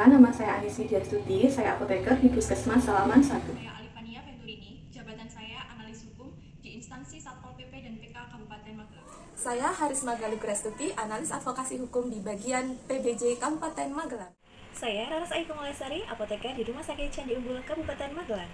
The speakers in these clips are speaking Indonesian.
Perkenalkan, nama saya Anisi Diastuti, saya apoteker di Puskesmas Salaman 1. Saya Alifania Venturini, jabatan saya analis hukum di instansi Satpol PP dan PK Kabupaten Magelang. Saya Harisma Galih Prestuti, analis advokasi hukum di bagian PBJ Kabupaten Magelang. Saya Raras Aiko Malesari, apoteker di Rumah Sakit Candi Umbul, Kabupaten Magelang.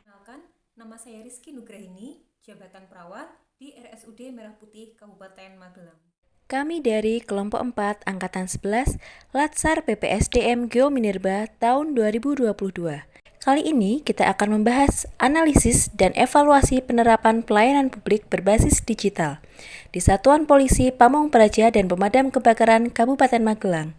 Kenalkan, nama saya Rizky Nugrahini, jabatan perawat di RSUD Merah Putih, Kabupaten Magelang. Kami dari kelompok 4 Angkatan 11 Latsar PPSDM Geominerba tahun 2022. Kali ini kita akan membahas analisis dan evaluasi penerapan pelayanan publik berbasis digital di Satuan Polisi Pamong Praja dan Pemadam Kebakaran Kabupaten Magelang.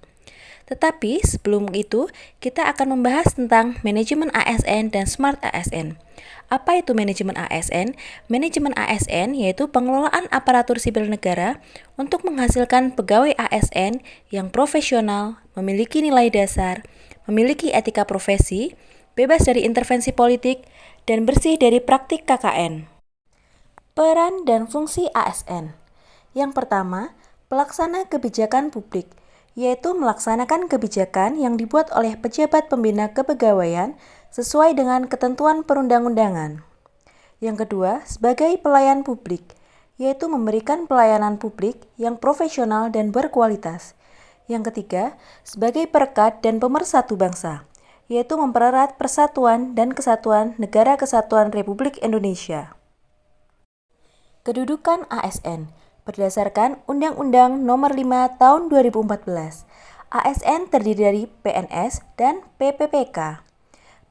Tetapi sebelum itu, kita akan membahas tentang manajemen ASN dan Smart ASN. Apa itu manajemen ASN? Manajemen ASN yaitu pengelolaan aparatur sipil negara untuk menghasilkan pegawai ASN yang profesional, memiliki nilai dasar, memiliki etika profesi, bebas dari intervensi politik, dan bersih dari praktik KKN. Peran dan fungsi ASN. Yang pertama, pelaksana kebijakan publik, yaitu melaksanakan kebijakan yang dibuat oleh pejabat pembina kepegawaian sesuai dengan ketentuan perundang-undangan. Yang kedua, sebagai pelayan publik, yaitu memberikan pelayanan publik yang profesional dan berkualitas. Yang ketiga, sebagai perekat dan pemersatu bangsa, yaitu mempererat persatuan dan kesatuan Negara Kesatuan Republik Indonesia. Kedudukan ASN berdasarkan Undang-Undang Nomor 5 Tahun 2014. ASN terdiri dari PNS dan PPPK.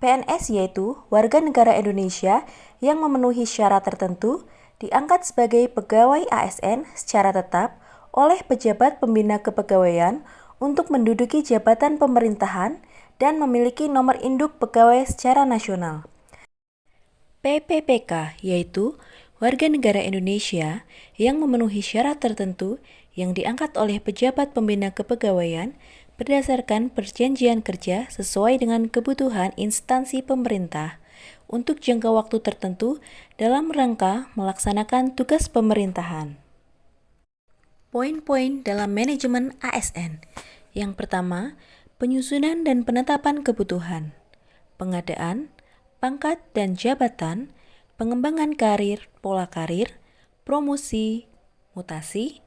PNS yaitu warga negara Indonesia yang memenuhi syarat tertentu diangkat sebagai pegawai ASN secara tetap oleh pejabat pembina kepegawaian untuk menduduki jabatan pemerintahan dan memiliki nomor induk pegawai secara nasional. PPPK yaitu warga negara Indonesia yang memenuhi syarat tertentu yang diangkat oleh pejabat pembina kepegawaian berdasarkan perjanjian kerja sesuai dengan kebutuhan instansi pemerintah untuk jangka waktu tertentu dalam rangka melaksanakan tugas pemerintahan. Poin-poin dalam manajemen ASN. Yang pertama, penyusunan dan penetapan kebutuhan, pengadaan, pangkat dan jabatan, pengembangan karir, pola karir, promosi, mutasi,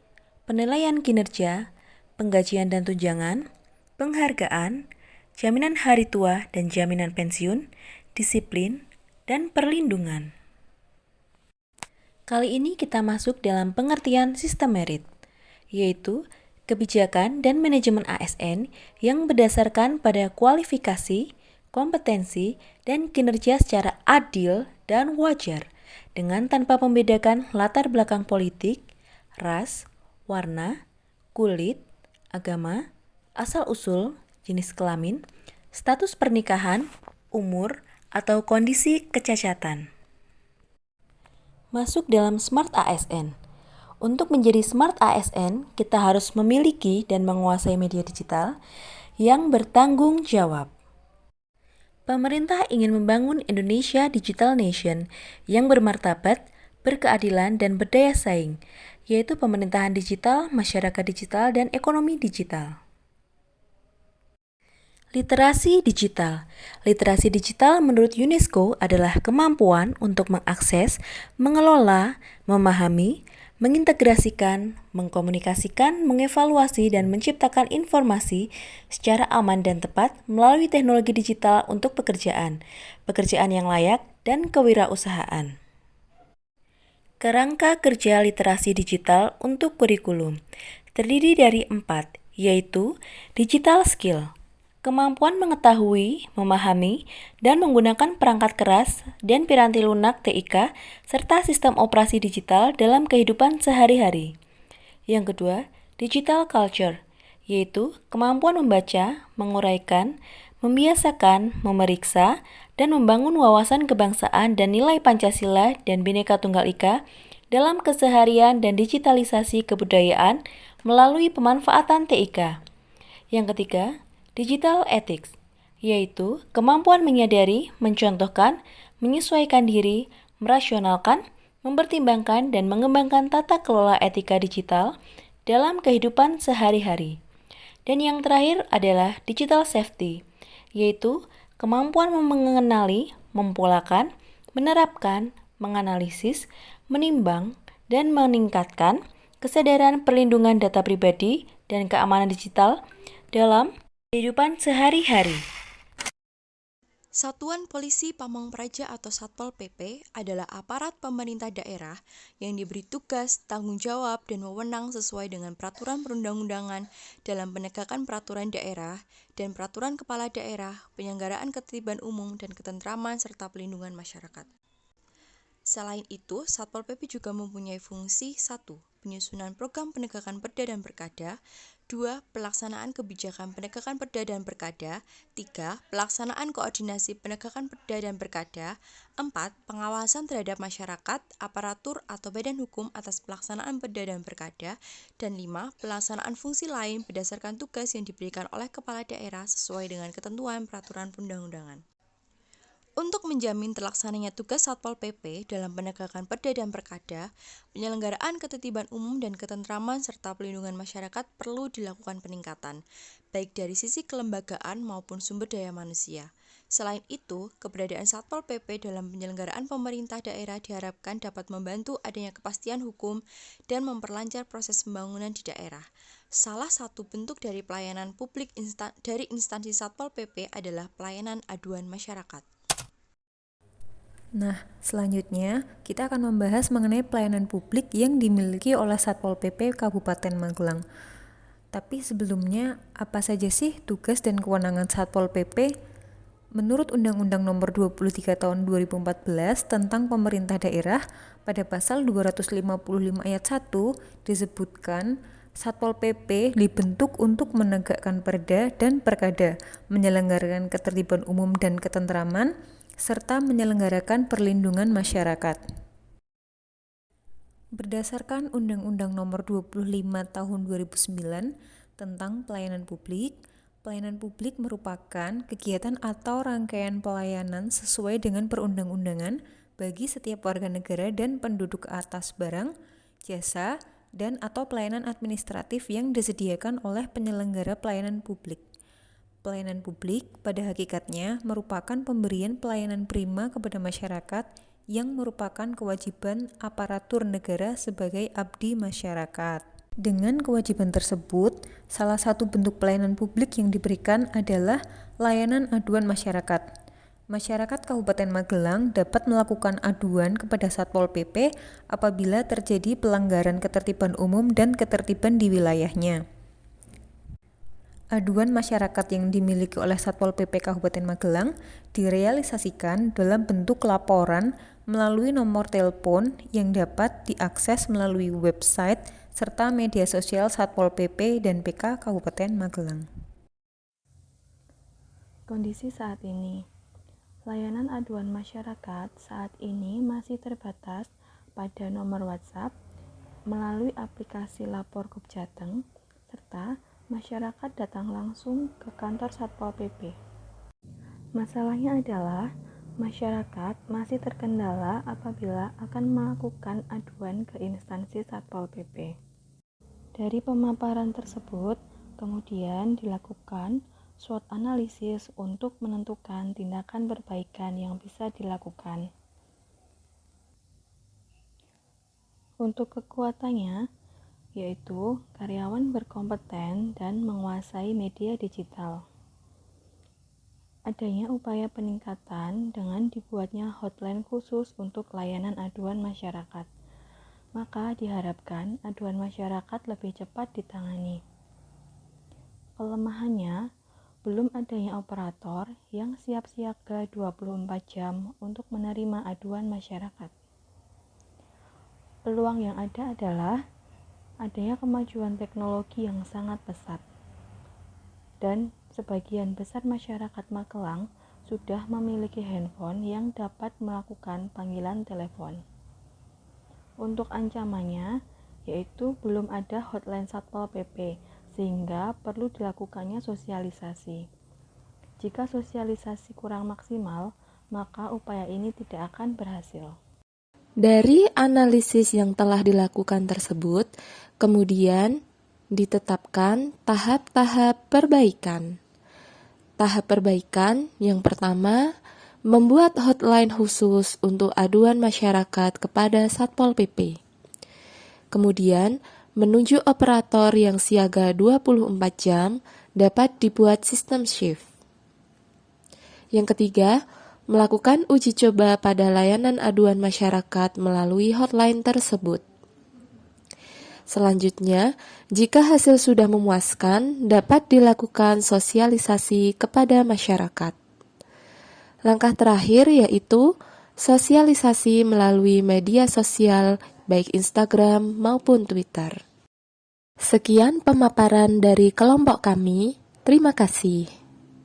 penilaian kinerja, penggajian dan tunjangan, penghargaan, jaminan hari tua dan jaminan pensiun, disiplin, dan perlindungan. Kali ini kita masuk dalam pengertian sistem merit, yaitu kebijakan dan manajemen ASN yang berdasarkan pada kualifikasi, kompetensi, dan kinerja secara adil dan wajar, dengan tanpa membedakan latar belakang politik, ras, warna, kulit, agama, asal-usul, jenis kelamin, status pernikahan, umur, atau kondisi kecacatan. Masuk dalam Smart ASN. Untuk menjadi Smart ASN, kita harus memiliki dan menguasai media digital yang bertanggung jawab. Pemerintah ingin membangun Indonesia Digital Nation yang bermartabat, berkeadilan, dan berdaya saing, yaitu pemerintahan digital, masyarakat digital, dan ekonomi digital. Literasi digital. Literasi digital menurut UNESCO adalah kemampuan untuk mengakses, mengelola, memahami, mengintegrasikan, mengkomunikasikan, mengevaluasi, dan menciptakan informasi secara aman dan tepat melalui teknologi digital untuk pekerjaan yang layak, dan kewirausahaan. Kerangka kerja literasi digital untuk kurikulum terdiri dari 4, yaitu digital skill, kemampuan mengetahui, memahami, dan menggunakan perangkat keras dan piranti lunak TIK, serta sistem operasi digital dalam kehidupan sehari-hari. Yang kedua, digital culture, yaitu kemampuan membaca, menguraikan, membiasakan, memeriksa, dan membangun wawasan kebangsaan dan nilai Pancasila dan Bhinneka Tunggal Ika dalam keseharian dan digitalisasi kebudayaan melalui pemanfaatan TIK. Yang ketiga, digital ethics, yaitu kemampuan menyadari, mencontohkan, menyesuaikan diri, merasionalkan, mempertimbangkan, dan mengembangkan tata kelola etika digital dalam kehidupan sehari-hari. Dan yang terakhir adalah digital safety, yaitu kemampuan mengenali, mempolakan, menerapkan, menganalisis, menimbang, dan meningkatkan kesadaran perlindungan data pribadi dan keamanan digital dalam kehidupan sehari-hari. Satuan Polisi Pamong Praja atau Satpol PP adalah aparat pemerintah daerah yang diberi tugas, tanggung jawab, dan wewenang sesuai dengan peraturan perundang-undangan dalam penegakan peraturan daerah dan peraturan kepala daerah, penyelenggaraan ketertiban umum dan ketentraman serta pelindungan masyarakat. Selain itu, Satpol PP juga mempunyai fungsi 1. Penyusunan program penegakan perda dan perkada, 2. Pelaksanaan kebijakan penegakan perda dan perkada, 3. Pelaksanaan koordinasi penegakan perda dan perkada, 4. Pengawasan terhadap masyarakat, aparatur atau badan hukum atas pelaksanaan perda dan perkada, dan 5. Pelaksanaan fungsi lain berdasarkan tugas yang diberikan oleh kepala daerah sesuai dengan ketentuan peraturan perundang-undangan. Untuk menjamin terlaksananya tugas Satpol PP dalam penegakan perda dan perkada, penyelenggaraan ketertiban umum dan ketentraman serta pelindungan masyarakat perlu dilakukan peningkatan, baik dari sisi kelembagaan maupun sumber daya manusia. Selain itu, keberadaan Satpol PP dalam penyelenggaraan pemerintah daerah diharapkan dapat membantu adanya kepastian hukum dan memperlancar proses pembangunan di daerah. Salah satu bentuk dari pelayanan publik dari instansi Satpol PP adalah pelayanan aduan masyarakat. Nah, selanjutnya kita akan membahas mengenai pelayanan publik yang dimiliki oleh Satpol PP Kabupaten Magelang. Tapi sebelumnya, apa saja sih tugas dan kewenangan Satpol PP? Menurut Undang-Undang Nomor 23 Tahun 2014 tentang Pemerintah Daerah, pada pasal 255 ayat 1 disebutkan Satpol PP dibentuk untuk menegakkan perda dan perkada, menyelenggarakan ketertiban umum dan ketentraman, serta menyelenggarakan perlindungan masyarakat. Berdasarkan Undang-Undang Nomor 25 Tahun 2009 tentang pelayanan publik merupakan kegiatan atau rangkaian pelayanan sesuai dengan perundang-undangan bagi setiap warga negara dan penduduk atas barang, jasa, dan atau pelayanan administratif yang disediakan oleh penyelenggara pelayanan publik. Pelayanan publik pada hakikatnya merupakan pemberian pelayanan prima kepada masyarakat yang merupakan kewajiban aparatur negara sebagai abdi masyarakat. Dengan kewajiban tersebut, salah satu bentuk pelayanan publik yang diberikan adalah layanan aduan masyarakat. Masyarakat Kabupaten Magelang dapat melakukan aduan kepada Satpol PP apabila terjadi pelanggaran ketertiban umum dan ketertiban di wilayahnya. Aduan masyarakat yang dimiliki oleh Satpol PP Kabupaten Magelang direalisasikan dalam bentuk laporan melalui nomor telepon yang dapat diakses melalui website serta media sosial Satpol PP dan PK Kabupaten Magelang. Kondisi saat ini, layanan aduan masyarakat saat ini masih terbatas pada nomor WhatsApp melalui aplikasi Lapor Gub Jateng serta masyarakat datang langsung ke kantor Satpol PP. Masalahnya adalah masyarakat masih terkendala apabila akan melakukan aduan ke instansi Satpol PP. Dari pemaparan tersebut, kemudian dilakukan SWOT analisis untuk menentukan tindakan perbaikan yang bisa dilakukan. Untuk kekuatannya, yaitu karyawan berkompeten dan menguasai media digital. Adanya upaya peningkatan dengan dibuatnya hotline khusus untuk layanan aduan masyarakat. Maka diharapkan aduan masyarakat lebih cepat ditangani. Kelemahannya, belum adanya operator yang siap siaga 24 jam untuk menerima aduan masyarakat. Peluang yang ada adalah adanya kemajuan teknologi yang sangat pesat, dan sebagian besar masyarakat Magelang sudah memiliki handphone yang dapat melakukan panggilan telepon. Untuk ancamannya, yaitu belum ada hotline Satpol PP, sehingga perlu dilakukannya sosialisasi. Jika sosialisasi kurang maksimal, maka upaya ini tidak akan berhasil. Dari analisis yang telah dilakukan tersebut, kemudian ditetapkan tahap-tahap perbaikan. Tahap perbaikan yang pertama, membuat hotline khusus untuk aduan masyarakat kepada Satpol PP. Kemudian, menunjuk operator yang siaga 24 jam dapat dibuat sistem shift. Yang ketiga, melakukan uji coba pada layanan aduan masyarakat melalui hotline tersebut. Selanjutnya, jika hasil sudah memuaskan, dapat dilakukan sosialisasi kepada masyarakat. Langkah terakhir yaitu sosialisasi melalui media sosial, baik Instagram maupun Twitter. Sekian pemaparan dari kelompok kami. Terima kasih.